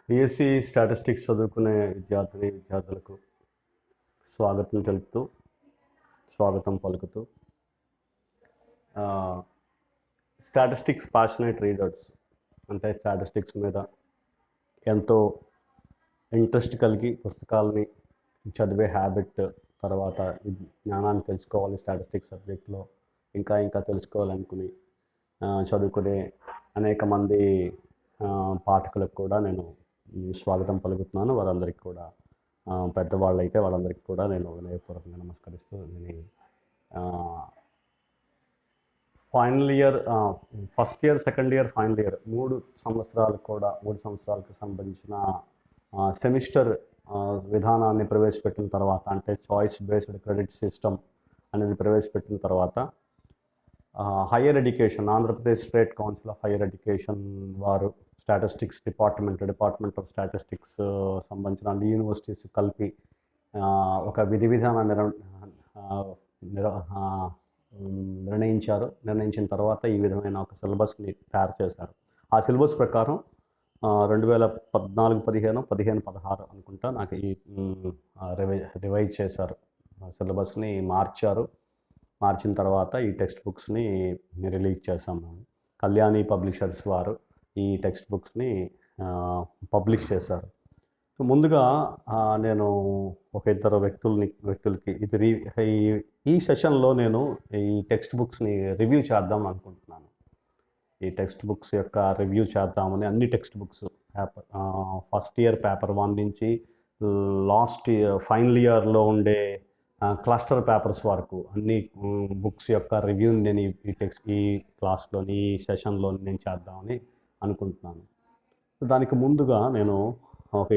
BSc statistics చదువుకునే విద్యార్థులకు స్వాగతం తెలుపుతూ స్వాగతం పలుకుతూ స్టాటిస్టిక్స్ ప్యాషనేట్ రీడర్స్ అంటే స్టాటిస్టిక్స్ మీద ఎంతో ఇంట్రెస్ట్ కలిగి పుస్తకాలని చదివే హ్యాబిట్, తర్వాత జ్ఞానాన్ని తెలుసుకోవాలి స్టాటిస్టిక్స్ సబ్జెక్ట్లో ఇంకా తెలుసుకోవాలనుకుని చదువుకునే అనేక మంది పాఠకులకు కూడా నేను స్వాగతం పలుకుతున్నాను. వారందరికీ కూడా పెద్దవాళ్ళు అయితే వాళ్ళందరికీ కూడా నేను వినయపూర్వకంగా నమస్కరిస్తూ నేను final year, first year, second year, final year 3 సంవత్సరాలకు సంబంధించిన సెమిస్టర్ విధానాన్ని ప్రవేశపెట్టిన తర్వాత, అంటే చాయిస్ బేస్డ్ క్రెడిట్ సిస్టమ్ అనేది ప్రవేశపెట్టిన తర్వాత higher education, Andhra Pradesh state council of higher education వారు స్టాటిస్టిక్స్ డిపార్ట్మెంట్ ఆఫ్ స్టాటిస్టిక్స్ సంబంధించిన అన్ని యూనివర్సిటీస్ కలిపి ఒక విధి విధానాన్ని నిర్ణయించిన తర్వాత ఈ విధమైన ఒక సిలబస్ని తయారు చేశారు. ఆ సిలబస్ ప్రకారం 2014-15, 15-16 అనుకుంటా నాకు ఈ రివైజ్ చేశారు. సిలబస్ని మార్చిన తర్వాత ఈ టెక్స్ట్ బుక్స్ని రిలీజ్ చేశాము. కళ్యాణి పబ్లిషర్స్ వారు ఈ టెక్స్ట్ బుక్స్ని పబ్లిష్ చేశారు. సో ముందుగా నేను ఒక ఇద్దరు వ్యక్తులకి ఈ సెషన్లో నేను ఈ టెక్స్ట్ బుక్స్ని రివ్యూ చేద్దాం అనుకుంటున్నాను. ఈ టెక్స్ట్ బుక్స్ యొక్క రివ్యూ చేద్దామని అన్ని text books first year paper 1 నుంచి లాస్ట్ ఫైనల్ ఇయర్లో ఉండే క్లస్టర్ పేపర్స్ వరకు అన్ని బుక్స్ యొక్క రివ్యూని నేను ఈ క్లాస్లోని ఈ సెషన్లో నేను చేద్దామని అనుకుంటున్నాను. దానికి ముందుగా నేను ఒక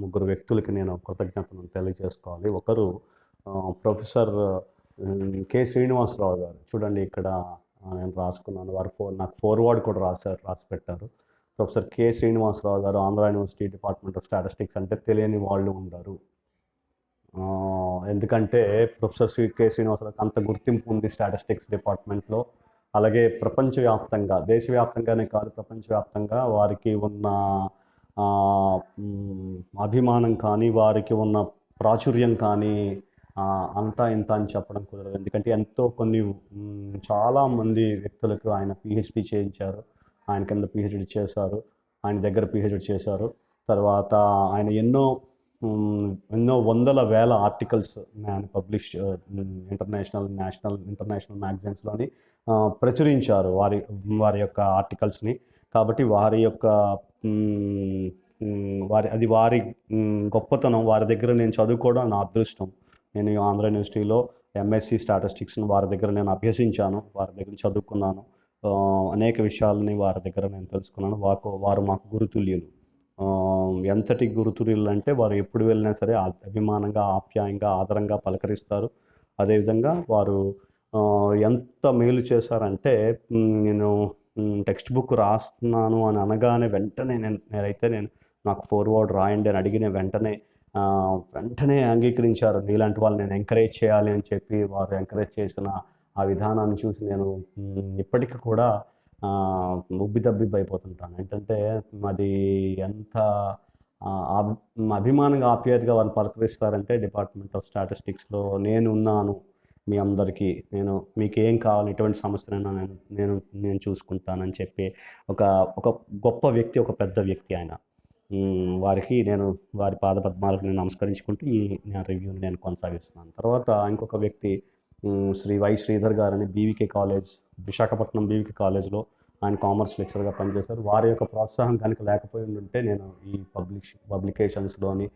ముగ్గురు వ్యక్తులకి నేను కృతజ్ఞతను తెలియజేసుకోవాలి. ఒకరు ప్రొఫెసర్ కె శ్రీనివాసరావు గారు. చూడండి, ఇక్కడ నేను రాసుకున్నాను. వారు నాకు ఫార్వర్డ్ కూడా రాసి పెట్టారు. ప్రొఫెసర్ కె శ్రీనివాసరావు గారు, Andhra university department of statistics అంటే తెలియని వాళ్ళు ఉండరు. ఎందుకంటే ప్రొఫెసర్ కె శ్రీనివాసరావుకి అంత గుర్తింపు ఉంది స్టాటిస్టిక్స్ డిపార్ట్మెంట్లో. అలాగే ప్రపంచవ్యాప్తంగా, దేశవ్యాప్తంగానే కాదు ప్రపంచవ్యాప్తంగా వారికి ఉన్న అభిమానం కానీ, వారికి ఉన్న ప్రాచుర్యం కానీ అంతా ఇంత అని చెప్పడం కుదరదు. ఎందుకంటే చాలామంది వ్యక్తులకు ఆయన పిహెచ్డి చేయించారు. ఆయన కింద పిహెచ్డి చేశారు, ఆయన దగ్గర పిహెచ్డి చేశారు. తర్వాత ఆయన ఎన్నో వందల వేల ఆర్టికల్స్ పబ్లిష్ ఇంటర్నేషనల్ మ్యాగజైన్స్లోని ప్రచురించారు వారి యొక్క ఆర్టికల్స్ని. కాబట్టి వారి గొప్పతనం, వారి దగ్గర నేను చదువుకోవడం నా అదృష్టం. నేను ఆంధ్ర యూనివర్సిటీలో ఎంఎస్సి స్టాటిస్టిక్స్ని వారి దగ్గర నేను అభ్యసించాను, వారి దగ్గర చదువుకున్నాను. అనేక విషయాలని వారి దగ్గర నేను తెలుసుకున్నాను. వారు మాకు గురుతుల్యులు. ఎంతటి గురుతుల్యులు అంటే వారు ఎప్పుడు వెళ్ళినా సరే అభిమానంగా, ఆప్యాయంగా, ఆదరంగా పలకరిస్తారు. అదేవిధంగా వారు ఎంత మేలు చేశారంటే, నేను టెక్స్ట్ బుక్ రాస్తున్నాను అని అనగానే వెంటనే నేను నాకు ఫార్వర్డ్ రాయండి అని అడిగిన వెంటనే అంగీకరించారు. నీలాంటి వాళ్ళు నేను ఎంకరేజ్ చేయాలి అని చెప్పి వారు ఎంకరేజ్ చేసిన ఆ విధానాన్ని చూసి నేను ఇప్పటికీ కూడా ఉబ్బితబ్బిబ్బైపోతుంటాను. ఏంటంటే అది ఎంత అభిమానంగా, ఆప్యాయతగా వాళ్ళు పలకరిస్తారంటే, డిపార్ట్మెంట్ ఆఫ్ స్టాటిస్టిక్స్లో నేనున్నాను, మీ అందరికీ మీకు ఏం కావాలి, ఎటువంటి సమస్యనైనా నేను చూసుకుంటానని చెప్పి ఒక గొప్ప వ్యక్తి, ఒక పెద్ద వ్యక్తి ఆయన. వారి పాదపద్మాలకు నేను నమస్కరించుకుంటూ నా రివ్యూని నేను కొనసాగిస్తున్నాను. తర్వాత ఇంకొక వ్యక్తి శ్రీ వై శ్రీధర్ గారని బీవీకే కాలేజ్, విశాఖపట్నం బీవీకే కాలేజ్లో ఆయన కామర్స్ లెక్చరర్గా పనిచేశారు. వారి యొక్క ప్రోత్సాహం కనుక లేకపోయి ఉంటే నేను ఈ పబ్లికేషన్స్లోని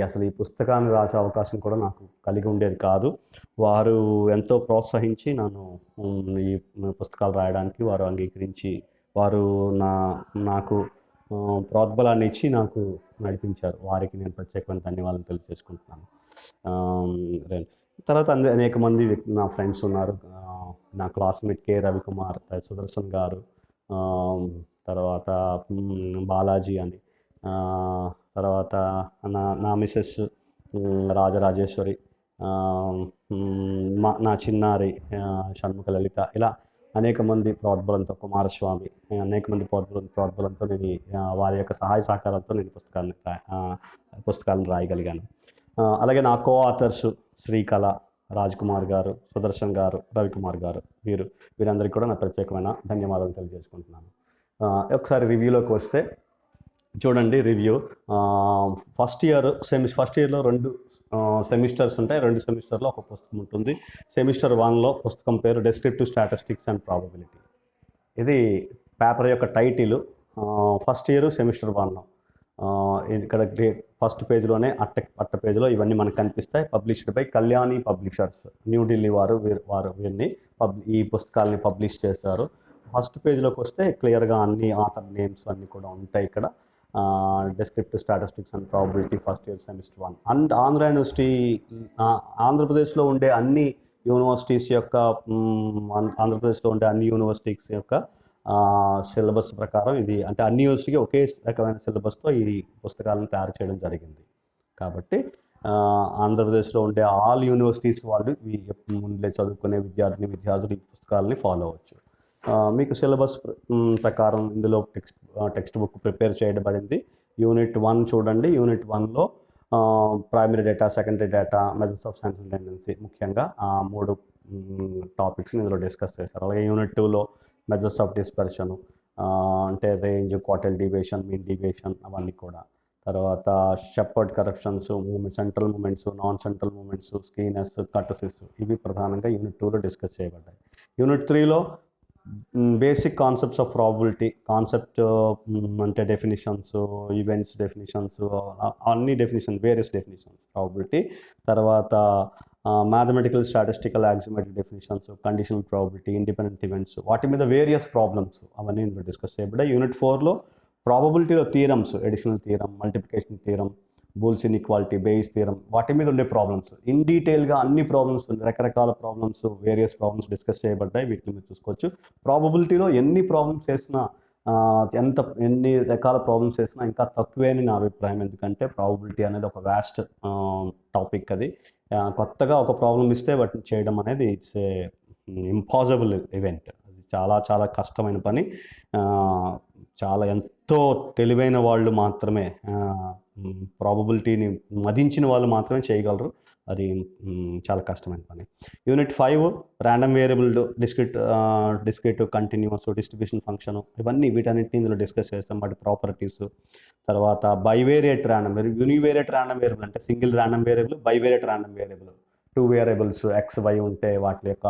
అసలు ఈ పుస్తకాన్ని రాసే అవకాశం కూడా నాకు కలిగి ఉండేది కాదు. వారు ఎంతో ప్రోత్సహించి నన్ను ఈ పుస్తకాలు రాయడానికి వారు అంగీకరించి, వారు నాకు ప్రోద్బలాన్ని ఇచ్చి నాకు నడిపించారు. వారికి నేను ప్రత్యేకమైన ధన్యవాదాలు తెలియజేసుకుంటున్నాను. తర్వాత అనేక మంది నా ఫ్రెండ్స్ ఉన్నారు. నా క్లాస్మేట్ కె రవికుమార్, సుదర్శన్ గారు, తర్వాత బాలాజీ అని, తర్వాత నా మిసెస్ రాజరాజేశ్వరి, నా చిన్నారి షణ్ముఖ లలిత, ఇలా అనేక మంది ప్రోద్బలంతో, కుమారస్వామి అనేక మంది ప్రోద్బలంతో నేను వారి యొక్క సహాయ సహకారాలతో నేను పుస్తకాలను రాయగలిగాను. అలాగే నా కో ఆథర్స్ శ్రీకళ, రాజ్ కుమార్ గారు, సుదర్శన్ గారు, రవికుమార్ గారు, వీరందరికీ కూడా నా ప్రత్యేకమైన ధన్యవాదాలు తెలియజేసుకుంటున్నాను. ఒకసారి రివ్యూలోకి వస్తే చూడండి. రివ్యూ ఫస్ట్ ఇయర్లో 2 సెమిస్టర్స్ ఉంటాయి. 2 సెమిస్టర్లో ఒక పుస్తకం ఉంటుంది. సెమిస్టర్ 1లో పుస్తకం పేరు డెస్క్రిప్టివ్ స్టాటిస్టిక్స్ అండ్ ప్రాబబిలిటీ. ఇది పేపర్ యొక్క టైటిల్. First year semester 1. ఇక్కడ ఫస్ట్ పేజ్లోనే అట్ట పేజ్లో ఇవన్నీ మనకు కనిపిస్తాయి. Published by Kalyani publishers, New Delhi వీరిని ఈ పుస్తకాలని పబ్లిష్ చేశారు. ఫస్ట్ పేజ్లోకి వస్తే క్లియర్గా అన్ని ఆథర్ నేమ్స్ అన్నీ కూడా ఉంటాయి. ఇక్కడ descriptive statistics and probability first year semester 1. And Andhra university, ఆంధ్రప్రదేశ్లో ఉండే అన్ని యూనివర్సిటీస్ యొక్క సిలబస్ ప్రకారం ఇది, అంటే అన్ని యూనివర్సిటీకి ఒకే రకమైన సిలబస్తో ఈ పుస్తకాలను తయారు చేయడం జరిగింది. కాబట్టి ఆంధ్రప్రదేశ్లో ఉండే ఆల్ యూనివర్సిటీస్ వాళ్ళు ముందే చదువుకునే విద్యార్థులు ఈ పుస్తకాలని ఫాలో అవ్వచ్చు. మీకు సిలబస్ ప్రకారం ఇందులో టెక్స్ట్ బుక్ ప్రిపేర్ చేయబడింది. యూనిట్ 1 చూడండి. యూనిట్ 1లో primary data, secondary data, methods of science and tendency, ముఖ్యంగా ఆ 3 టాపిక్స్ని ఇందులో డిస్కస్ చేస్తారు. అలాగే యూనిట్ 2లో మెథడ్స్ ఆఫ్ డిస్పర్షన్, అంటే range, quartile deviation, mean deviation, అవన్నీ కూడా. తర్వాత Sheppard corrections, central moments, non central moments, skewness, kurtosis, ఇవి ప్రధానంగా యూనిట్ 2లో డిస్కస్ చేయబడ్డాయి. యూనిట్ 3లో బేసిక్ కాన్సెప్ట్స్ ఆఫ్ ప్రాబబిలిటీ, అంటే డెఫినిషన్స్, ఈవెంట్స్ డెఫినిషన్స్, అన్ని వేరియస్ డెఫినిషన్స్ ప్రాబబిలిటీ. తర్వాత mathematical, statistical, axiomatic definitions, conditional probability, independent events, వాటి మీద వేరియస్ ప్రాబ్లమ్స్ అవన్నీ ఇందులో డిస్కస్ చేయబడ్డాయి. యూనిట్ 4లో ప్రాబబిలిటీలో theorems, additional theorem, multiplication theorem, బూల్స్ inequality, Bayes theorem, వాటి మీద ఉండే ప్రాబ్లమ్స్ ఇన్ డీటెయిల్గా అన్ని ప్రాబ్లమ్స్, రకరకాల ప్రాబ్లమ్స్, వేరియస్ ప్రాబ్లమ్స్ డిస్కస్ చేయబడ్డాయి. వీటిని మీరు చూసుకోవచ్చు. ప్రాబబిలిటీలో ఎన్ని ప్రాబ్లమ్స్ వేసినా, ఎన్ని రకాల ప్రాబ్లమ్స్ వేసినా ఇంకా తక్కువే అని నా అభిప్రాయం. ఎందుకంటే ప్రాబబిలిటీ అనేది ఒక వాస్ట్ టాపిక్. అది కొత్తగా ఒక ప్రాబ్లం ఇస్తే వాటిని చేయడం అనేది ఇట్స్ ఏ ఇంపాసిబుల్ ఈవెంట్. అది చాలా చాలా కష్టమైన పని. చాలా ఎంతో తెలివైన వాళ్ళు మాత్రమే, ప్రాబబిలిటీని మదించిన వాళ్ళు మాత్రమే చేయగలరు. అది చాలా కష్టమైన పని. Unit 5 random variable, discrete, continuous, distribution function, వీటన్నిటిని ఇందులో డిస్కస్ చేస్తాం. వాటి ప్రాపర్టీస్. తర్వాత bivariate random variable, univariate random variable అంటే single random variable, bivariate random variable 2 variables X, Y ఉంటే వాటి యొక్క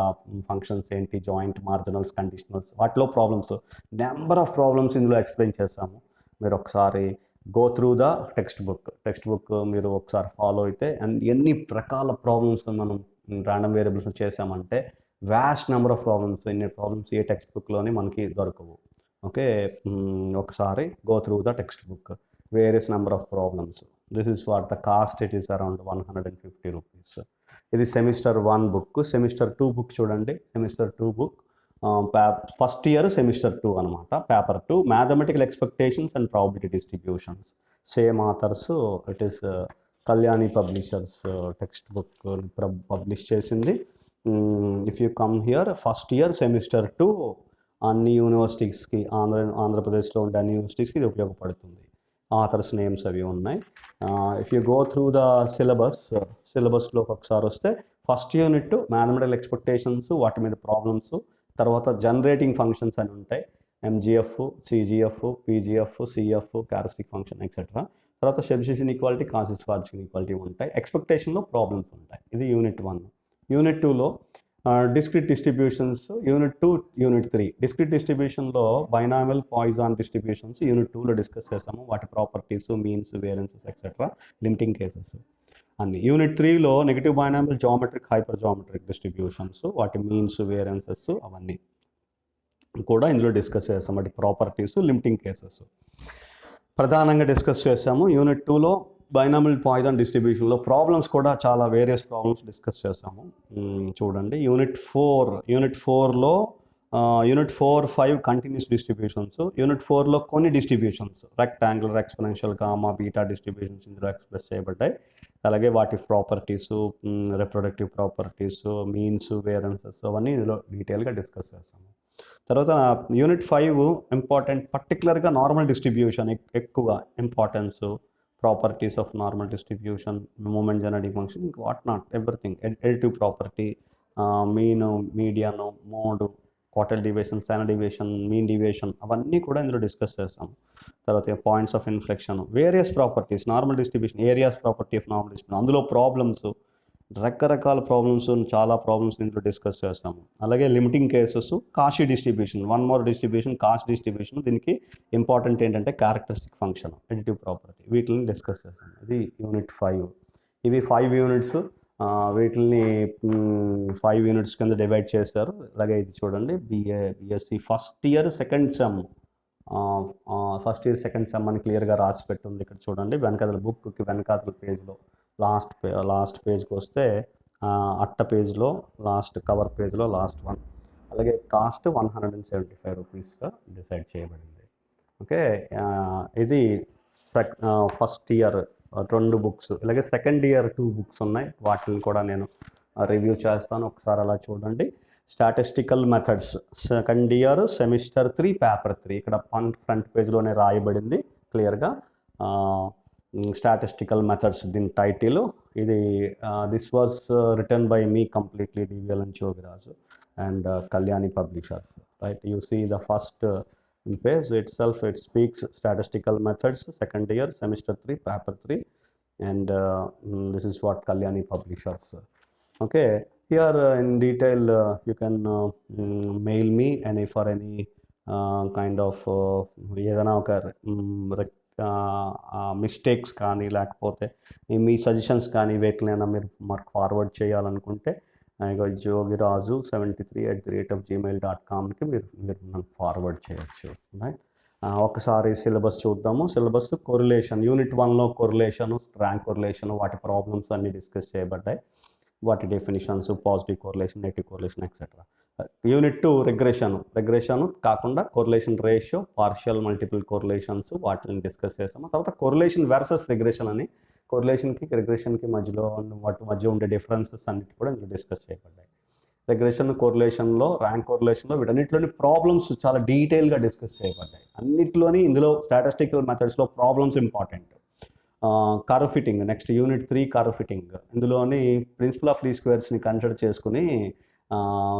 ఫంక్షన్స్ ఏంటి, జాయింట్, మార్జినల్స్, కండిషనల్స్, వాటిలో ప్రాబ్లమ్స్, నెంబర్ ఆఫ్ ప్రాబ్లమ్స్ ఇందులో ఎక్స్ప్లెయిన్ చేస్తాము. మీరు ఒకసారి go through the text book మీరు ఒకసారి ఫాలో అయితే, అండ్ ఎన్ని రకాల ప్రాబ్లమ్స్ మనం ర్యాండమ్ వేరియబుల్స్ చేసామంటే వ్యాస్ట్ నెంబర్ ఆఫ్ ప్రాబ్లమ్స్. ఇన్ని ప్రాబ్లమ్స్ ఏ టెక్స్ట్ బుక్లోని మనకి దొరకవు. ఓకే, ఒకసారి go through the text book, various number of problems. This is what the cost. It is around 150 rupees. ఇది సెమిస్టర్ 1 బుక్. సెమిస్టర్ 2 బుక్ చూడండి. Semester 2 book first year semester 2 అనమాట. Paper 2 mathematical expectations and probability distributions. Same authors. It is Kalyani publishers text book publish చేసింది. If you come here, first year semester 2 అన్ని యూనివర్సిటీస్కి, ఆంధ్రప్రదేశ్లో ఉండే అన్ని యూనివర్సిటీస్కి ఇది ఉపయోగపడుతుంది. ఆథర్స్ నేమ్స్ అవి ఉన్నాయి. If you go through the సిలబస్లోకి ఒకసారి వస్తే, ఫస్ట్ యూనిట్ మ్యాథమెటికల్ ఎక్స్పెక్టేషన్స్, వాటి మీద ప్రాబ్లమ్స్. తర్వాత జనరేటింగ్ ఫంక్షన్స్ అని ఉంటాయి. MGF, CGF, PGF, CF, characteristic function, etcetera. తర్వాత సబ్స్టిట్యూషన్ ఈక్వాలిటీ, కాన్సిస్వార్జ్ ఈక్వాలిటీ ఉంటాయి. ఎక్స్పెక్టేషన్లో ప్రాబ్లమ్స్ ఉంటాయి. ఇది యూనిట్ 1. యూనిట్ 2లో discrete distributions. Unit 2, unit 3 discrete డిస్ట్రిబ్యూషన్లో బైనామియల్, పాయిజాన్ డిస్ట్రిబ్యూషన్స్ యూనిట్ 2లో డిస్కస్ చేస్తాము. వాటి properties, means, variances, etcetera, limiting cases అన్ని. యూనిట్ 3లో negative binomial, geometric, hyper geometric distributions, వాటి మీన్స్, వేరియన్సెస్ అవన్నీ కూడా ఇందులో డిస్కస్ చేస్తాం. వాటి ప్రాపర్టీస్, లిమిటింగ్ కేసెస్ ప్రధానంగా డిస్కస్ చేస్తాము. యూనిట్ 2లో బైనామియల్, పాయిజాన్ డిస్ట్రిబ్యూషన్లో ప్రాబ్లమ్స్ కూడా చాలా వేరియస్ ప్రాబ్లమ్స్ డిస్కస్ చేస్తాము. చూడండి. యూనిట్ 4లో యూనిట్ 4, 5 కంటిన్యూస్ డిస్ట్రిబ్యూషన్స్. యూనిట్ 4లో కొన్ని distributions, rectangular, exponential, gamma, beta distributions ఇందులో ఎక్స్ప్రెస్ చేయబడ్డాయి. అలాగే వాటి properties, reproductive properties, means, variances అవన్నీ ఇందులో డీటెయిల్గా డిస్కస్ చేస్తాము. తర్వాత యూనిట్ 5 ఇంపార్టెంట్, పర్టికులర్గా నార్మల్ డిస్ట్రిబ్యూషన్ ఎక్కువ importance, properties of normal distribution, moment generating function, ఇంకా what not everything, additive property, mean, median, mode, quartile deviation, standard deviation, mean deviation, అవన్నీ కూడా ఇందులో డిస్కస్ చేస్తాం. తర్వాత points of inflection, various properties, normal distribution, areas property of normal distribution, అందులో problems, రకరకాల problems, చాలా problems ఇందులో డిస్కస్ చేస్తాము. అలాగే limiting cases, Cauchy distribution, one more distribution, cost distribution, దీనికి ఇంపార్టెంట్ ఏంటంటే క్యారెక్టరిస్టిక్ ఫంక్షన్, ఎడిటివ్ ప్రాపర్టీ, వీటిని డిస్కస్ చేస్తాము. ఇది యూనిట్ 5. ఇవి 5 యూనిట్స్. వీటిని 5 యూనిట్స్ కింద డివైడ్ చేస్తారు. అలాగే ఇది చూడండి, BSc first year second sem అని క్లియర్గా రాసి పెట్టుంది. ఇక్కడ చూడండి, వెనకాతల బుక్కి వెనకాతల పేజ్లో లాస్ట్ పేజ్కి వస్తే అట్ట పేజ్లో లాస్ట్ కవర్ పేజ్లో లాస్ట్ వన్. అలాగే కాస్ట్ 175 రూపీస్గా డిసైడ్ చేయబడింది. ఓకే, ఇది ఫస్ట్ ఇయర్ 2 బుక్స్. అలాగే సెకండ్ ఇయర్ 2 బుక్స్ ఉన్నాయి, వాటిని కూడా నేను రివ్యూ చేస్తాను. ఒకసారి అలా చూడండి. Statistical methods, second year semester 3 paper 3, ఇక్కడ ఫ్రంట్ పేజ్లోనే రాయబడింది క్లియర్గా. స్టాటిస్టికల్ మెథడ్స్ దీని టైటిల్. ఇది this was written by me completely, D V L and Jogiraju and Kalyani publishers, right? You see the first page itself, it speaks statistical methods, second year semester 3 paper 3, and this is what Kalyani Publishers. Okay, here in detail you can mail me for any kind of ఏదైనా ఒక mistakes కానీ లేకపోతే మీ suggestions కానీ వేటినైనా మీరు మాకు forward చేయాలనుకుంటే jogiraju73@gmail.comకి మీరు నాకు ఫార్వర్డ్ చేయొచ్చు. రైట్, ఒకసారి సిలబస్ చూద్దాము. సిలబస్ కొరిలేషన్, యూనిట్ 1లో కొరిలేషను, ర్యాంక్ కొరిలేషను, వాటి ప్రాబ్లమ్స్ అన్నీ డిస్కస్ చేయబడ్డాయి. వాటి definitions, positive correlation, negative correlation, etcetera. Unit 2 regression కాకుండా correlation ratio, partial multiple correlations, వాటిని డిస్కస్ చేస్తాము. తర్వాత కొరిలేషన్ వర్సెస్ రెగ్రెషన్ అని, కొరిలేషన్కి రెగ్రెషన్కి వాటి మధ్య ఉండే డిఫరెన్సెస్ అన్నిటి కూడా ఇందులో డిస్కస్ చేయబడ్డాయి. రెగ్రెషన్, కోరిలేషన్లో, ర్యాంక్ కోరిలేషన్లో, వీటన్నిటిలోని ప్రాబ్లమ్స్ చాలా డీటెయిల్గా డిస్కస్ చేయబడ్డాయి. అన్నిటిలోని ఇందులో స్టాటిస్టికల్ మెథడ్స్లో problems important. Curve fitting, next unit 3 curve fitting, ఇందులోని ప్రిన్సిపల్ ఆఫ్ లీస్ట్ స్క్వేర్స్ని కన్సిడర్ చేసుకుని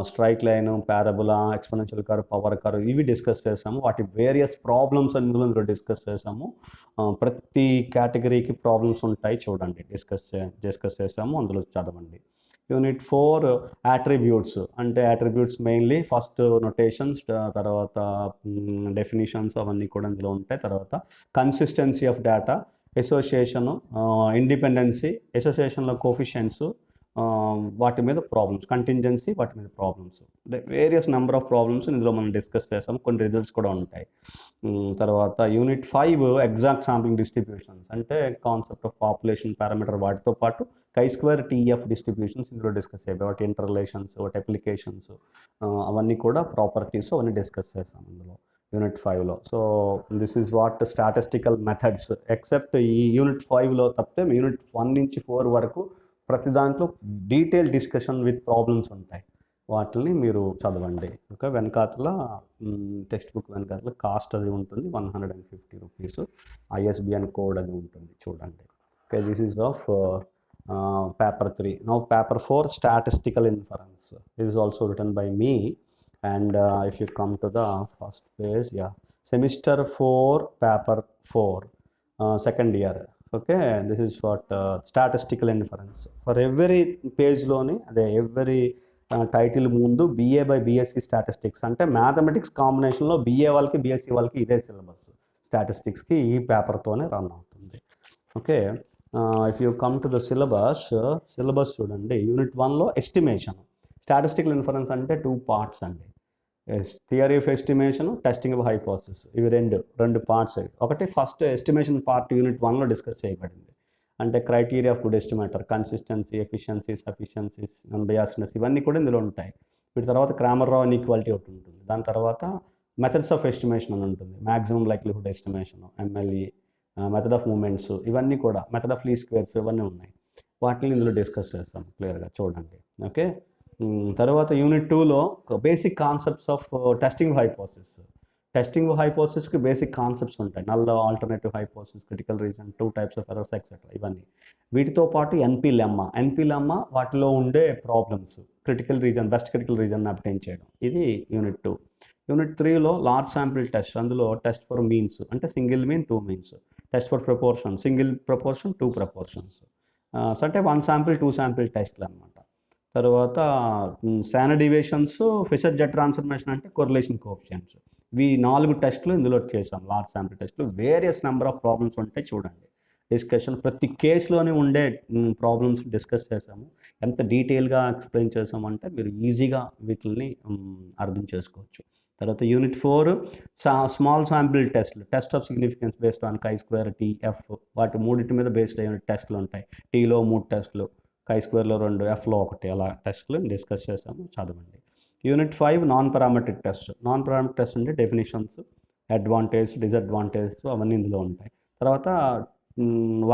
straight line, parabola, exponential curve, power curve, ఇవి డిస్కస్ చేసాము. వాటి వేరియస్ ప్రాబ్లమ్స్ ఇందులో డిస్కస్ చేసాము. ప్రతి కేటగిరీకి ప్రాబ్లమ్స్ ఉంటాయి, చూడండి, డిస్కస్ చేసాము, అందులో చదవండి. యూనిట్ 4 యాట్రిబ్యూట్స్, అంటే యాట్రిబ్యూట్స్ మెయిన్లీ ఫస్ట్ నొటేషన్స్, తర్వాత డెఫినిషన్స్, అవన్నీ కూడా ఇందులో ఉంటాయి. తర్వాత consistency of data, association, independency, అసోసియేషన్లో కోఫిషియెంట్స్, వాటి మీద ప్రాబ్లమ్స్, కంటింజెన్సీ, వాటి మీద problems, various number of problems ఇందులో మనం డిస్కస్ చేస్తాం. కొన్ని రిజల్ట్స్ కూడా ఉంటాయి. తర్వాత యూనిట్ 5 ఎగ్జాక్ట్ శాంప్లింగ్ డిస్ట్రిబ్యూషన్స్, అంటే కాన్సెప్ట్ ఆఫ్ పాపులేషన్ పారామీటర్, వాటితో పాటు chi-square TF డిస్ట్రిబ్యూషన్స్ ఇందులో డిస్కస్ అయిపోయి, వాటి ఇంటర్ రిలేషన్స్, వాటి అప్లికేషన్స్, అవన్నీ కూడా ప్రాపర్టీస్ అవన్నీ డిస్కస్ చేస్తాం ఇందులో యూనిట్ 5లో. So this is what statistical methods. Except ఈ యూనిట్ 5లో తప్పితే యూనిట్ 1 నుంచి 4 వరకు ప్రతి దాంట్లో డీటెయిల్ డిస్కషన్ విత్ ప్రాబ్లమ్స్ ఉంటాయి. వాటిని మీరు చదవండి. ఓకే, వెనకాతల టెక్స్ట్ బుక్ వెనకాతల కాస్ట్ అది ఉంటుంది, 150 రూపీస్. ISBN కోడ్ అది ఉంటుంది, చూడండి. Okay, this is of paper 3. Now paper 4 statistical inference. It is also return by me. And if you come to the first page, semester 4 paper 4, second year. Okay, this is what statistical inference. For every page loni ade every title mundu BA by BSc statistics, అంటే mathematics కాంబినేషన్లో BA వాళ్ళకి BSc వాళ్ళకి ఇదే syllabus. స్టాటిస్టిక్స్కి ఈ పేపర్తోనే run అవుతుంది. Okay, if you come to the syllabus చూడండి. యూనిట్ 1లో ఎస్టిమేషన్, స్టాటిస్టికల్ ఇన్ఫరెన్స్ అంటే 2 పార్ట్స్ అండి. Theory of estimation, testing of hypothesis, ఇవి రెండు పార్ట్స్. ఒకటి ఫస్ట్ ఎస్టిమేషన్ పార్ట్ యూనిట్ 1లో డిస్కస్ చేయబడింది. అంటే criteria of good estimator, consistency, efficiency, sufficiencies, unbiasedness, ఇవన్నీ కూడా ఇందులో ఉంటాయి. వీటి తర్వాత క్రామర్-రావ్ ఇన్ఈక్వాలిటీ ఒకటి ఉంటుంది. దాని తర్వాత మెథడ్స్ ఆఫ్ ఎస్టిమేషన్ అని ఉంటుంది, maximum likelihood estimation, MLE, method of moments, ఇవన్నీ కూడా, మెథడ్ ఆఫ్ లీస్ట్ స్క్వేర్స్, ఇవన్నీ ఉన్నాయి. వాటిని ఇందులో డిస్కస్ చేస్తాం క్లియర్గా, చూడండి. ఓకే, తర్వాత యూనిట్ 2లో basic concepts of testing hypothesis. Testing హైపోథసిస్కి బేసిక్ కాన్సెప్ట్స్ ఉంటాయి. Null, alternative hypothesis, critical region, 2 types of errors etcetera, ఇవన్నీ. వీటితో పాటు ఎన్పి లెమ్మా వాటిలో ఉండే problems, critical region, best critical region obtain చేయడం, ఇది యూనిట్ 2. యూనిట్ 3లో లార్జ్ శాంపిల్ టెస్ట్, అందులో టెస్ట్ ఫర్ మీన్స్ అంటే single mean, 2 means, test for proportion, single proportion, 2 proportions, అంటే 1 శాంపిల్ 2 శాంపిల్ టెస్ట్లు అనమాట. తర్వాత standard deviations, Fisher Z transformation అంటే కొరిలేషన్ కోఎఫిషియంట్స్. ఇవి 4 టెస్టులు ఇందులో చేసాం, లార్జ్ శాంపిల్ టెస్టులు. వేరియస్ నెంబర్ ఆఫ్ ప్రాబ్లమ్స్ ఉంటాయి చూడండి. డిస్కషన్ ప్రతి కేసులోనే ఉండే ప్రాబ్లమ్స్ డిస్కస్ చేసాము. ఎంత డీటెయిల్గా ఎక్స్ప్లెయిన్ చేసామంటే మీరు ఈజీగా వీటిని అర్థం చేసుకోవచ్చు. తర్వాత యూనిట్ 4 స్మాల్ శాంపిల్ టెస్ట్లు, test of significance based on chi², T, F, వాటి మూడింటి మీద బేస్డ్ అయిన టెస్టులు ఉంటాయి. టీలో 3 టెస్టులు, chi²లో 2, Fలో 1, అలా టెస్టులు డిస్కస్ చేసాము, చదవండి. Unit 5 non parametric test. Non parametric test అంటే డెఫినేషన్స్, అడ్వాంటేజ్, డిసడ్వాంటేజ్ అవన్నీ ఇందులో ఉంటాయి. తర్వాత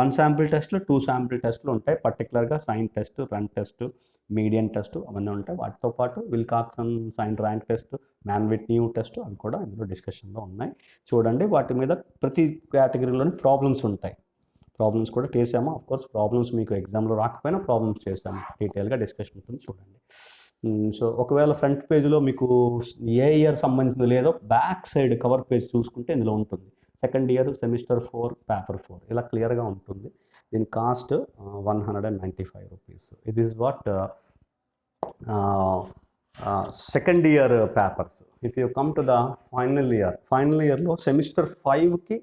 1 శాంపిల్ టెస్ట్లు, 2 శాంపిల్ టెస్ట్లు ఉంటాయి. పర్టికులర్గా sign test, run test, median test అవన్నీ ఉంటాయి. వాటితో పాటు Wilcoxon sign rank test, Mann Whitney test, అవి కూడా ఇందులో డిస్కషన్లో ఉన్నాయి. చూడండి, వాటి మీద ప్రతి కేటగిరీలోని ప్రాబ్లమ్స్ ఉంటాయి. ప్రాబ్లమ్స్ కూడా చేసాము. ఆఫ్కోర్స్ ప్రాబ్లమ్స్ మీకు ఎగ్జామ్లో రాకపోయినా ప్రాబ్లమ్స్ చేసాము, డీటెయిల్గా డిస్కషన్ ఉంటుంది, చూడండి. సో ఒకవేళ ఫ్రంట్ పేజ్లో మీకు ఏ ఇయర్ సంబంధించింది లేదో బ్యాక్ సైడ్ కవర్ పేజ్ చూసుకుంటే ఇందులో ఉంటుంది. సెకండ్ ఇయర్ సెమిస్టర్ 4 పేపర్ 4 ఇలా క్లియర్గా ఉంటుంది. దీని cost 195 rupees. It is watt second year papers. If you come to the final ఇయర్లో సెమిస్టర్ 5కి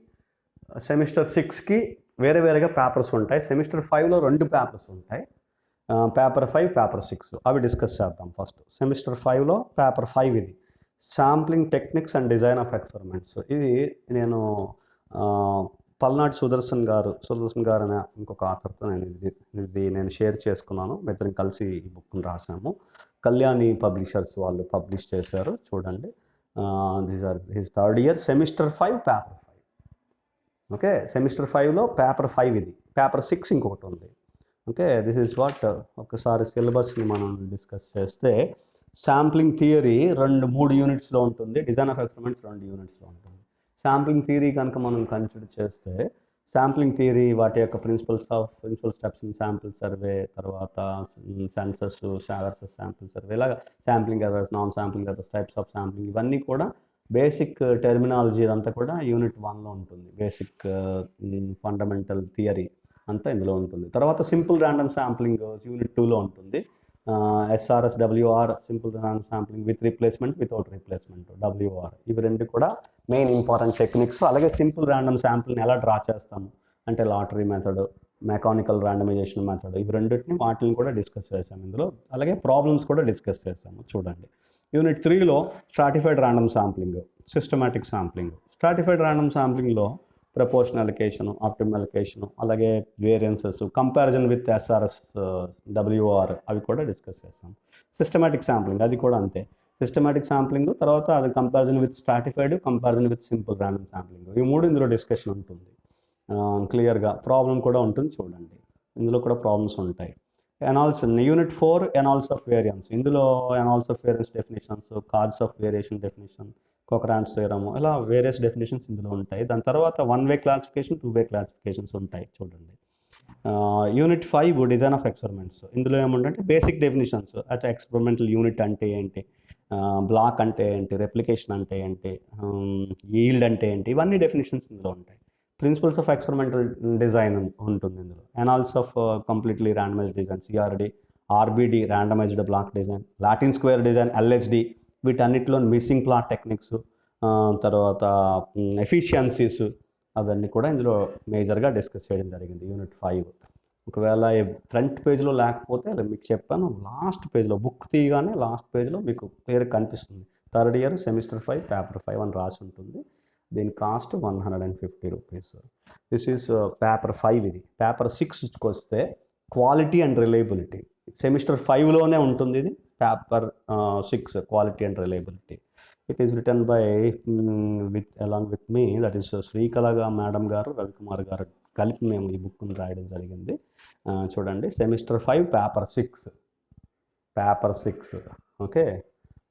సెమిస్టర్ 6కి వేరేగా పేపర్స్ ఉంటాయి. సెమిస్టర్ 5లో 2 పేపర్స్ ఉంటాయి, పేపర్ 5, పేపర్ 6. అవి డిస్కస్ చేద్దాం. ఫస్ట్ సెమిస్టర్ 5లో పేపర్ 5 ఇది sampling techniques and design of experiments. ఇది నేను పల్నాడు సుదర్శన్ గారు అనే ఇంకొక ఆథర్తో నేను షేర్ చేసుకున్నాను. ఇద్దరం కలిసి ఈ బుక్ని రాసాము. కళ్యాణి పబ్లిషర్స్ వాళ్ళు పబ్లిష్ చేశారు, చూడండి. These are his third year semester 5 paper 5. Okay, semester 5లో పేపర్ 5 ఇది, పేపర్ 6 ఇంకొకటి ఉంది. Okay, this is what. ఒకసారి సిలబస్ని మనం డిస్కస్ చేస్తే శాంప్లింగ్ థియరీ 3 యూనిట్స్లో ఉంటుంది, డిజైన్ ఆఫ్ ఎక్స్పెరిమెంట్స్ 2 యూనిట్స్లో ఉంటుంది. శాంప్లింగ్ థియరీ కనుక మనం కన్సిడర్ చేస్తే శాంప్లింగ్ థియరీ వాటి యొక్క principal steps in sample survey, తర్వాత సెన్సస్ వర్సెస్ శాంపిల్ సర్వే, ఇలాగా sampling errors, non sampling errors, types of sampling, ఇవన్నీ కూడా బేసిక్ టెర్మినాలజీ అంతా కూడా యూనిట్ 1లో ఉంటుంది. బేసిక్ ఫండమెంటల్ థియరీ అంతా ఇందులో ఉంటుంది. తర్వాత సింపుల్ ర్యాండమ్ శాంప్లింగ్ యూనిట్ 2లో ఉంటుంది. SRS, WR, simple random sampling with replacement, without replacement, WR, ఇవి 2 కూడా మెయిన్ ఇంపార్టెంట్ టెక్నిక్స్. అలాగే సింపుల్ ర్యాండమ్ శాంప్లింగ్ని ఎలా డ్రా చేస్తాము అంటే lottery method, mechanical randomisation method, ఇవి 2 వాటిని కూడా డిస్కస్ చేసాము ఇందులో. అలాగే ప్రాబ్లమ్స్ కూడా డిస్కస్ చేసాము, చూడండి. యూనిట్ 3లో stratified random sampling, systematic sampling. Stratified random శాంప్లింగ్లో ప్రపోర్షనల్ అలొకేషను, ఆప్టిమల్ అలొకేషను, అలాగే variances, comparison with SRS, WR, అవి కూడా డిస్కస్ చేస్తాం. సిస్టమాటిక్ శాంప్లింగ్ అది కూడా అంతే. సిస్టమాటిక్ శాంప్లింగ్ తర్వాత అది comparison with stratified, comparison with simple random sampling, ఈ 3 ఇందులో డిస్కషన్ ఉంటుంది. క్లియర్గా ప్రాబ్లం కూడా ఉంటుంది, చూడండి. ఇందులో కూడా ప్రాబ్లమ్స్ ఉంటాయి. Unit 4 analysis of variance. ఇందులో analysis of variance definitions, causes of variation definition, Cochran's theorem, ఇలా వేరియస్ డెఫినేషన్స్ ఇందులో ఉంటాయి. దాని తర్వాత 1 వే క్లాసిఫికేషన్, 2 వే క్లాసిఫికేషన్స్ ఉంటాయి, చూడండి. Unit 5 design of experiments. ఇందులో ఏముందంటే బేసిక్ డెఫినేషన్స్, అంటే ఎక్స్పెరిమెంటల్ యూనిట్ అంటే ఏంటి, బ్లాక్ అంటే ఏంటి, రెప్లికేషన్ అంటే ఏంటి, ఈల్డ్ అంటే ఏంటి, ఇవన్నీ డెఫినేషన్స్ ఇందులో ఉంటాయి. ప్రిన్సిపల్స్ ఆఫ్ ఎక్స్పెరిమెంటల్ డిజైన్ ఉంటుంది ఇందులో. Analysis of completely randomised design, CRD, RBD randomised block design, Latin square design, LSD, వీటన్నిటిలో మిస్సింగ్ ప్లాట్ టెక్నిక్స్, తర్వాత ఎఫిషియన్సీస్, అవన్నీ కూడా ఇందులో మేజర్గా డిస్కస్ చేయడం జరిగింది యూనిట్ 5. ఒకవేళ ఫ్రంట్ పేజ్లో లేకపోతే మీకు చెప్పాను, లాస్ట్ పేజ్లో బుక్ తీయగానే లాస్ట్ పేజ్లో మీకు క్లియర్ కనిపిస్తుంది. థర్డ్ ఇయర్ సెమిస్టర్ 5 పేపర్ 5 అని రాసి ఉంటుంది. దీని cost 150 rupees. This is paper 5 ఇది. పేపర్ 6కి వస్తే క్వాలిటీ అండ్ రిలయబిలిటీ, సెమిస్టర్ 5లోనే ఉంటుంది ఇది. Paper 6 quality and reliability. It is written by along with me, that is Srikala madam గారు, రవికుమార్ గారు కలిపి మేము ఈ బుక్ని రాయడం జరిగింది. చూడండి, semester 5 paper 6 paper 6. Okay,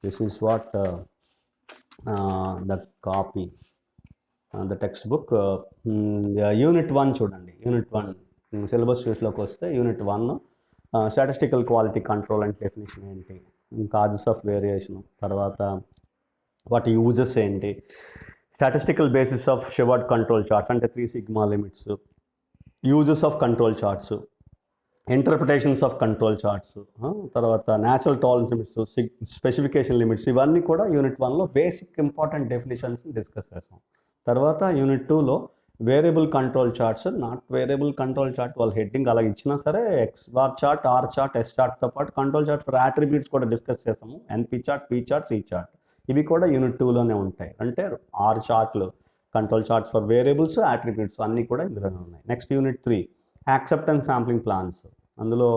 this is what the copy, the text book. Unit 1 చూడండి. యూనిట్ 1 సిలబస్ చూస్లోకి వస్తే unit 1 statistical quality control and definition ఏంటి, కాజెస్ ఆఫ్ వేరియేషన్, తర్వాత వాటి యూజెస్ ఏంటి, statistical basis of Shewhart control charts అంటే 3 sigma limits, uses of control charts, interpretations of control charts, తర్వాత natural tolerance limits, specification limits, ఇవన్నీ కూడా unit 1లో basic important డెఫినేషన్స్ని discuss చేస్తాం. తర్వాత యూనిట్ 2లో variable control charts, not variable control chart వాళ్ళ heading అలా ఇచ్చినా సరే X bar chart, R chart, S చార్ట్తో పాటు కంట్రోల్ చార్ట్ ఫర్ అట్రిబ్యూట్స్ కూడా డిస్కస్ చేస్తాము. NP chart, P chart, C chart, ఇవి కూడా యూనిట్ 2లోనే ఉంటాయి. అంటే 6 చార్ట్లు, control charts for variables, attributes అన్నీ కూడా ఇందులోనే ఉన్నాయి. Next unit 3 acceptance sampling plans. అందులో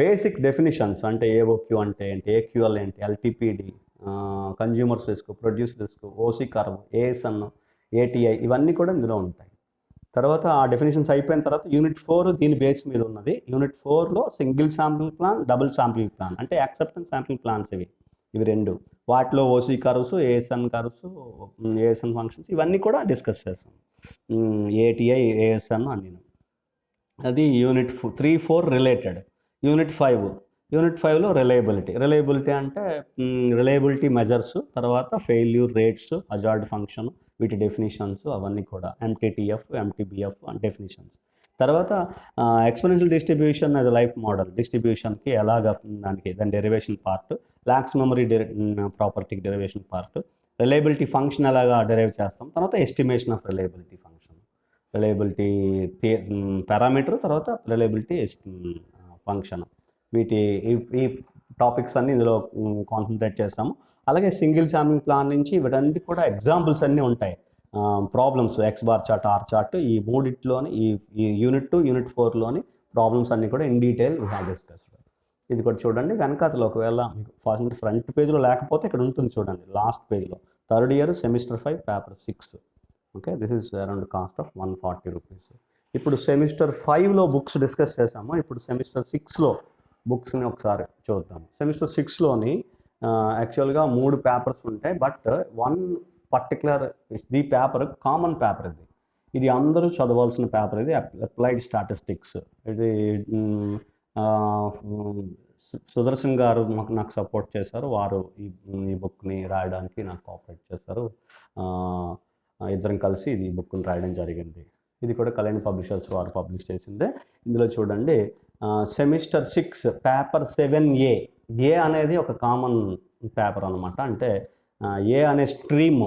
బేసిక్ డెఫినిషన్స్ అంటే ఏఓక్యూ అంటే ఏంటి, ఏక్యూఎల్ ఏంటి, LTPD, consumers risk, produce risk, OC curve, ASN, ATI, ఇవన్నీ కూడా ఇందులో ఉంటాయి. తర్వాత ఆ డెఫినేషన్స్ అయిపోయిన తర్వాత యూనిట్ 4 దీని బేస్ మీద ఉన్నది. యూనిట్ 4లో single sample plan, double sample plan అంటే యాక్సెప్టెన్స్ శాంపిల్ ప్లాన్స్ ఇవి రెండు. వాటిలో OC curves, ASN curves, ASN functions ఇవన్నీ కూడా డిస్కస్ చేస్తాం. ఏటీఐ, ఏఎస్ఎన్ అన్నీ. అది యూనిట్ 3, 4 రిలేటెడ్. యూనిట్ 5లో రిలయబిలిటీ అంటే రిలయబిలిటీ మెజర్స్, తర్వాత ఫెయిల్యూర్ రేట్స్, హజార్డ్ ఫంక్షన్, వీటి డెఫినిషన్స్ అవన్నీ కూడా, ఎంటీటీఎఫ్, ఎంటీబీఎఫ్ డెఫినిషన్స్. తర్వాత ఎక్స్పోనెన్షియల్ డిస్ట్రిబ్యూషన్ అది లైఫ్ మోడల్ డిస్ట్రిబ్యూషన్కి ఎలాగ దాని డెరివేషన్ పార్ట్, లాక్స్ మెమరీ ప్రాపర్టీకి డెరివేషన్ పార్ట్, రిలయబిలిటీ ఫంక్షన్ ఎలాగా డెరైవ్ చేస్తాం, తర్వాత estimation of reliability function, reliability parameter, తర్వాత రిలయబిలిటీ ఫంక్షన్, ఈ టాపిక్స్ అన్నీ ఇందులో కాన్సన్ట్రేట్ చేస్తాము. అలాగే సింగిల్ శాంప్లింగ్ ప్లాన్ నుంచి వీటన్నిటి కూడా ఎగ్జాంపుల్స్ అన్నీ ఉంటాయి. Problems X bar chart, R chart, ఈ మూడిట్లోని ఈ యూనిట్ 2, యూనిట్ 4లోని ప్రాబ్లమ్స్ అన్నీ కూడా in detail we have discussed. ఇది కూడా చూడండి. వెనకాతలో ఒకవేళ మీకు ఫ్రంట్ పేజ్లో లేకపోతే ఇక్కడ ఉంటుంది చూడండి, లాస్ట్ పేజ్లో, 3rd year semester 5 paper 6. Okay, this is around cost of 140 rupees. ఇప్పుడు సెమిస్టర్ 5లో బుక్స్ డిస్కస్ చేసాము. ఇప్పుడు సెమిస్టర్ 6లో బుక్స్ని ఒకసారి చూద్దాం. సెమిస్టర్ 6లోని యాక్చువల్గా 3 పేపర్స్ ఉంటాయి. బట్ వన్ పర్టికులర్ ఈ పేపర్ కామన్ పేపర్, ఇది అందరూ చదవాల్సిన పేపర్. ఇది అప్లైడ్ స్టాటిస్టిక్స్. ఇది సుదర్శన్ గారు నాకు సపోర్ట్ చేశారు. వారు ఈ బుక్ని రాయడానికి నాకు కోఆపరేట్ చేశారు. ఇద్దరం కలిసి ఇది బుక్ని రాయడం జరిగింది. ఇది కూడా కళ్యాణ్ పబ్లిషర్స్ వారు పబ్లిష్ చేసిందే. ఇందులో చూడండి, సెమిస్టర్ 6 పేపర్ 7A. ఏ అనేది ఒక కామన్ పేపర్ అనమాట. అంటే ఏ అనే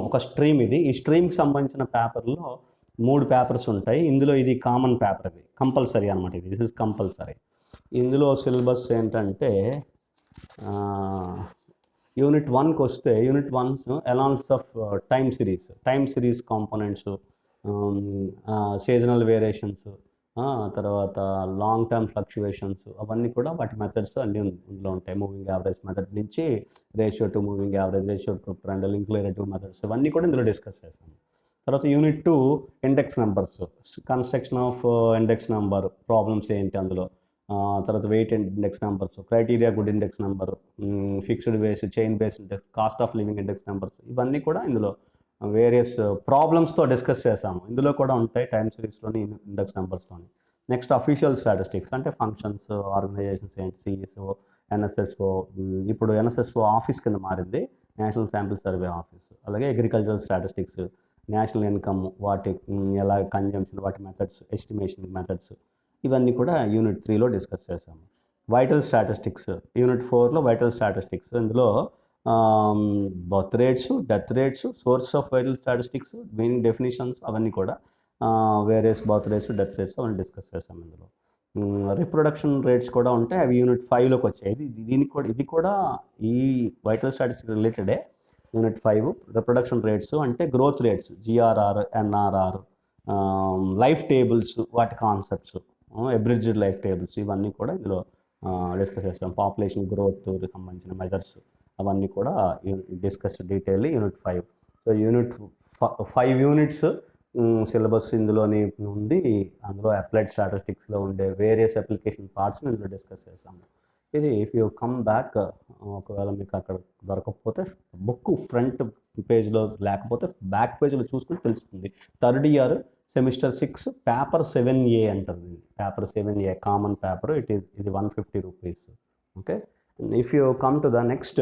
ఒక స్ట్రీమ్ ఇది. ఈ స్ట్రీమ్కి సంబంధించిన పేపర్లో 3 పేపర్స్ ఉంటాయి. ఇందులో ఇది కామన్ పేపర్, ఇది కంపల్సరీ అనమాట. This is compulsory. ఇందులో సిలబస్ ఏంటంటే యూనిట్ 1కి వస్తే, unit 1 analysis of time series components, seasonal variations, తర్వాత లాంగ్ టర్మ్ ఫ్లక్చువేషన్స్, అవన్నీ కూడా వాటి మెథడ్స్ అన్నీ ఇందులో ఉంటాయి. మూవింగ్ యావరేజ్ మెథడ్ నుంచి ratio to moving average, ratio to trend, link relative methods, ఇవన్నీ కూడా ఇందులో డిస్కస్ చేస్తాము. తర్వాత unit 2 index numbers, construction of index number, problems ఏంటి అందులో, తర్వాత wait index numbers, criteria good index number, fixed base, chain base index, cost of living index numbers, ఇవన్నీ కూడా ఇందులో వేరియస్ ప్రాబ్లమ్స్తో డిస్కస్ చేసాము. ఇందులో కూడా ఉంటాయి టైమ్ సిరీస్లోని, ఇండెక్స్ నెంబర్స్లోని. నెక్స్ట్ అఫీషియల్ స్టాటిస్టిక్స్ అంటే ఫంక్షన్స్, ఆర్గనైజేషన్స్ ఏంటి, సిఎస్ఓ, ఎన్ఎస్ఎస్ఓ. ఇప్పుడు ఎన్ఎస్ఎస్ఓ ఆఫీస్ కింద మారింది, నేషనల్ శాంపిల్ సర్వే ఆఫీస్. అలాగే అగ్రికల్చరల్ స్టాటిస్టిక్స్, నేషనల్ ఇన్కమ్, వాటి ఎలా కన్జంప్షన్, వాటి మెథడ్స్, ఎస్టిమేషన్ మెథడ్స్, ఇవన్నీ కూడా యూనిట్ 3లో డిస్కస్ చేసాము. వైటల్ స్టాటిస్టిక్స్, యూనిట్ 4లో వైటల్ స్టాటిస్టిక్స్. ఇందులో birth rates, death rates, source of vital statistics, meaning definitions, అవన్నీ కూడా various birth rates, death rates అవన్నీ డిస్కస్ చేసాము. ఇందులో రిప్రొడక్షన్ రేట్స్ కూడా ఉంటాయి, అవి యూనిట్ 5లోకి వచ్చాయి. ఇది కూడా ఈ వైటల్ స్టాటిస్టిక్స్ రిలేటెడే. యూనిట్ 5 రిప్రొడక్షన్ రేట్స్ అంటే growth rates, GRR, NRR, life tables, వాటి కాన్సెప్ట్స్, అబ్రిడ్జ్డ్ లైఫ్ టేబుల్స్, ఇవన్నీ కూడా ఇందులో డిస్కస్ చేస్తాం. పాపులేషన్ గ్రోత్ సంబంధించిన మెజర్స్, అవన్నీ కూడా discuss detail unit 5. So unit 5 units syllabus ఇందులోని ఉంది. అందులో అప్లైడ్ స్టాటిస్టిక్స్లో ఉండే వేరియస్ అప్లికేషన్ పార్ట్స్ని ఇందులో డిస్కస్ చేస్తాము. ఇది ఇఫ్ యూ కమ్ బ్యాక్, ఒకవేళ మీకు అక్కడ దొరకకపోతే బుక్ ఫ్రంట్ పేజ్లో లేకపోతే బ్యాక్ పేజ్లో చూసుకుంటే తెలుస్తుంది. Third year semester 6 paper 7A అంటారు. Paper 7A common paper. ఇది 150 rupees. Okay. If you come to the next,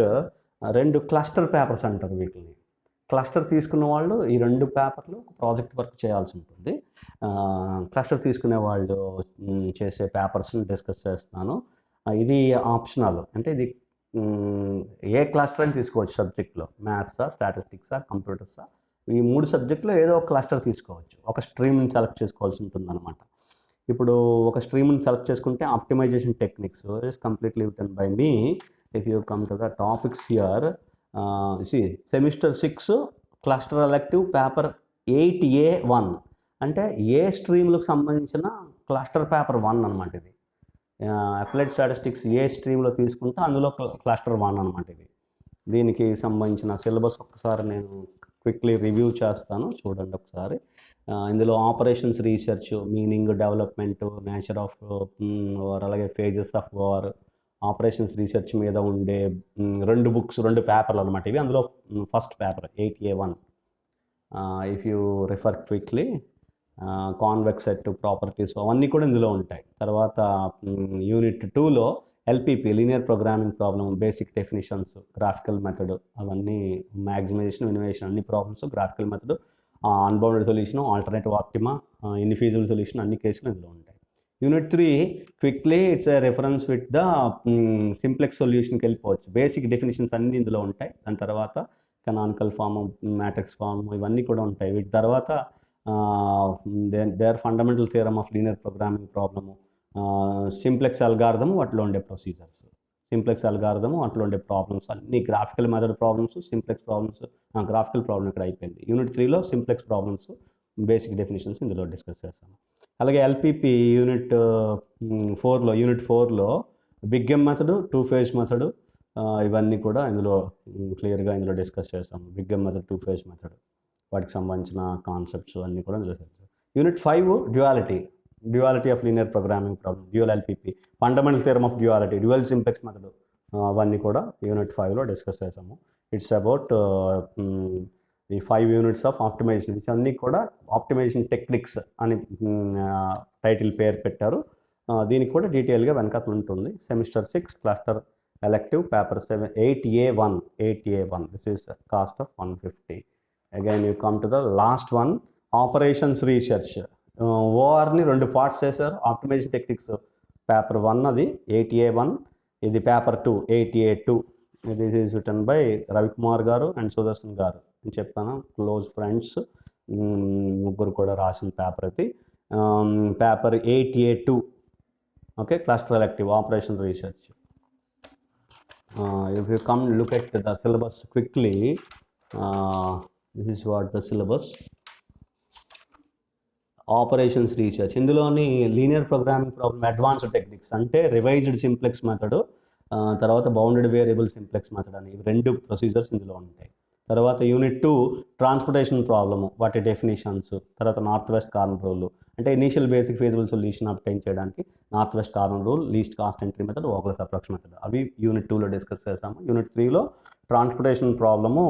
2 cluster papers అంటారు వీటిని. క్లస్టర్ తీసుకున్న వాళ్ళు ఈ 2 పేపర్లు ప్రాజెక్ట్ వర్క్ చేయాల్సి ఉంటుంది. క్లస్టర్ తీసుకునే వాళ్ళు చేసే పేపర్స్ని డిస్కస్ చేస్తున్నాను. ఇది ఆప్షనల్, అంటే ఇది ఏ క్లస్టర్ అని తీసుకోవచ్చు సబ్జెక్ట్లో. మ్యాథ్సా, స్టాటిస్టిక్సా, కంప్యూటర్సా, ఈ 3 సబ్జెక్టులో ఏదో ఒక క్లస్టర్ తీసుకోవచ్చు. ఒక స్ట్రీమ్ని సెలెక్ట్ చేసుకోవాల్సి ఉంటుంది అనమాట. ఇప్పుడు ఒక స్ట్రీమ్ని సెలెక్ట్ చేసుకుంటే optimisation techniques is completely written by me. If you come to the topics here, semester 6 cluster elective paper 8A1 అంటే ఏ స్ట్రీమ్లకు సంబంధించిన క్లస్టర్ పేపర్ 1 అనమాట. ఇది అప్లైడ్ స్టాటిస్టిక్స్ ఏ స్ట్రీమ్లో తీసుకుంటే అందులో క్లస్టర్ 1 అనమాట. ఇది దీనికి సంబంధించిన సిలబస్ ఒకసారి నేను క్విక్లీ రివ్యూ చేస్తాను, చూడండి ఒకసారి. ఇందులో operations research, meaning, development, nature of war, అలాగే phases of war, operations research మీద ఉండే 2 బుక్స్, 2 పేపర్లు అనమాట ఇవి. అందులో first paper 8A1. If you refer quickly, convex set, properties అవన్నీ కూడా ఇందులో ఉంటాయి. తర్వాత యూనిట్ 2లో LPP, linear programming problem, basic definitions, graphical method, అవన్నీ మ్యాక్సిమైజేషన్, ఇన్వేషన్, అన్ని problems, graphical method, unbounded solution, alternative optima, infeasible solution, అన్ని కేసులు ఇందులో ఉంటాయి. Unit 3 quickly it's a reference with the simplex సొల్యూషన్కి వెళ్ళిపోవచ్చు. బేసిక్ డెఫినిషన్స్ అన్నీ ఇందులో ఉంటాయి. దాని తర్వాత కనానికల్ ఫామ్, మ్యాట్రిక్స్ ఫామ్, ఇవన్నీ కూడా ఉంటాయి. వీటి తర్వాత there fundamental theorem of linear programming problem, simplex algorithm, వాటిలో ఉండే ప్రొసీజర్స్, సింప్లెక్స్ అల్గారిథమ్, వాటిలో ఉండే ప్రాబ్లమ్స్, అన్ని graphical method problems, simplex problems. Graphical problem ఇక్కడ అయిపోయింది. యూనిట్ 3లో సింప్లెక్స్ ప్రాబ్లమ్స్, బేసిక్ డెఫినిషన్స్ ఇందులో డిస్కస్ చేస్తాము. అలాగే ఎల్పిపి యూనిట్ 4లో big M method, 2 phase method, ఇవన్నీ కూడా ఇందులో క్లియర్గా ఇందులో డిస్కస్ చేస్తాము. Big M method, 2 phase method, వాటికి సంబంధించిన కాన్సెప్ట్స్ అన్నీ కూడా ఇందులో చేస్తాం. Unit 5 duality of linear programming problem, dual LPP, fundamental theorem of duality, dual simplex method, అవన్నీ కూడా యూనిట్ 5లో డిస్కస్ చేసాము. ఇట్స్ అబౌట్ ఈ 5 యూనిట్స్ ఆఫ్ ఆప్టిమైజేషన్, విచ్ అన్నీ కూడా ఆప్టిమైజేషన్ టెక్నిక్స్ అని టైటిల్ పేరు పెట్టారు. దీనికి కూడా డీటెయిల్గా వెనకాతలు ఉంటుంది. Semester 6 cluster elective paper 8A1. This is cost of 150. Again you come to the last one, operations research. ఓఆర్ని 2 పార్ట్స్ చేశారు. ఆప్టిమైజేషన్ టెక్నిక్స్ పేపర్ 1 అది 8A1, ఇది paper 2 8A2. This is written by Ravikumar గారు అండ్ సుదర్శన్ గారు అని చెప్పాను. క్లోజ్ ఫ్రెండ్స్, ముగ్గురు కూడా రాసిన పేపర్ అది. Paper 8A2. Okay, cluster elective operation research. If you come look at the syllabus quickly, this is what the syllabus. Operations research, ఇందులోని linear programming problem, advanced techniques అంటే revised simplex method, తర్వాత bounded variable simplex method అని 2 procedures ఇందులో ఉంటాయి. తర్వాత unit 2 transportation problem, వాటి definitions, తర్వాత north west corner rule, అంటే initial basic feasible solution obtain చేయడానికి north west corner rule, least cost entry method, ఓవర్లెస్ అప్రాక్స్ మెథడ్, అవి యూనిట్ 2లో డిస్కస్ చేసాము. యూనిట్ 3లో transportation problem,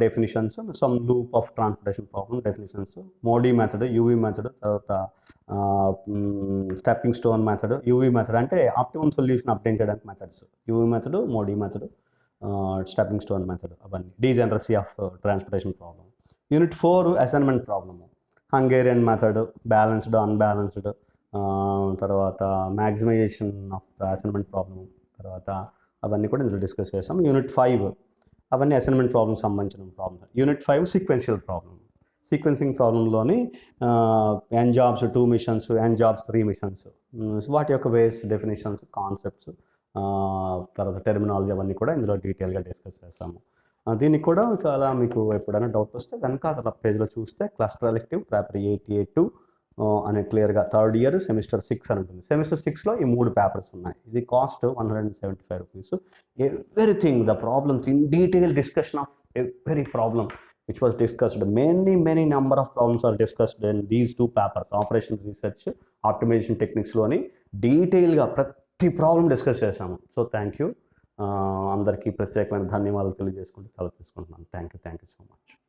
definitions, some loop of transportation problem definitions, MODI method, UV method, తర్వాత stepping stone method. UV method అంటే optimum solution obtain చేయడానికి methods, UV method, MODI method, stepping stone method, అవన్నీ degeneracy of transportation problem. Unit 4 assignment problem, Hungarian method, balanced, unbalanced, తర్వాత maximization of the assignment problem, తర్వాత అవన్నీ కూడా ఇందులో discuss చేస్తాం. Unit 5 అవన్నీ అసైన్మెంట్ ప్రాబ్లమ్ సంబంధించిన problem. Unit 5 sequential problem. Sequencing ప్రాబ్లంలోని N jobs 2 machines, N jobs 3 machines, వాటి యొక్క వేస్, డెఫినేషన్స్, కాన్సెప్ట్స్, తర్వాత టెర్మినాలజీ, అవన్నీ కూడా ఇందులో డీటెయిల్గా డిస్కస్ చేస్తాము. దీనికి కూడా చాలా మీకు ఎప్పుడైనా డౌట్ వస్తే కనుక అతను పేజ్లో చూస్తే క్లస్టర్ ఎలెక్టివ్ పేపర్ 8A2 అనే క్లియర్గా థర్డ్ ఇయర్ సెమిస్టర్ 6 అని ఉంటుంది. సెమిస్టర్ 6లో ఈ 3 పేపర్స్ ఉన్నాయి. ఇది cost 175 rupees. Everything the problems in detail discussion of every problem which was discussed. Many number of problems are discussed in these 2 papers, operation research, optimization టెక్నిక్స్లోని డీటెయిల్గా ప్రతి ప్రతి problem discuss చేసాము. So thank you. అందరికీ ప్రత్యేకమైన ధన్యవాదాలు తెలియజేసుకుంటూ సెలవు తీసుకుంటున్నాను. Thank you so much.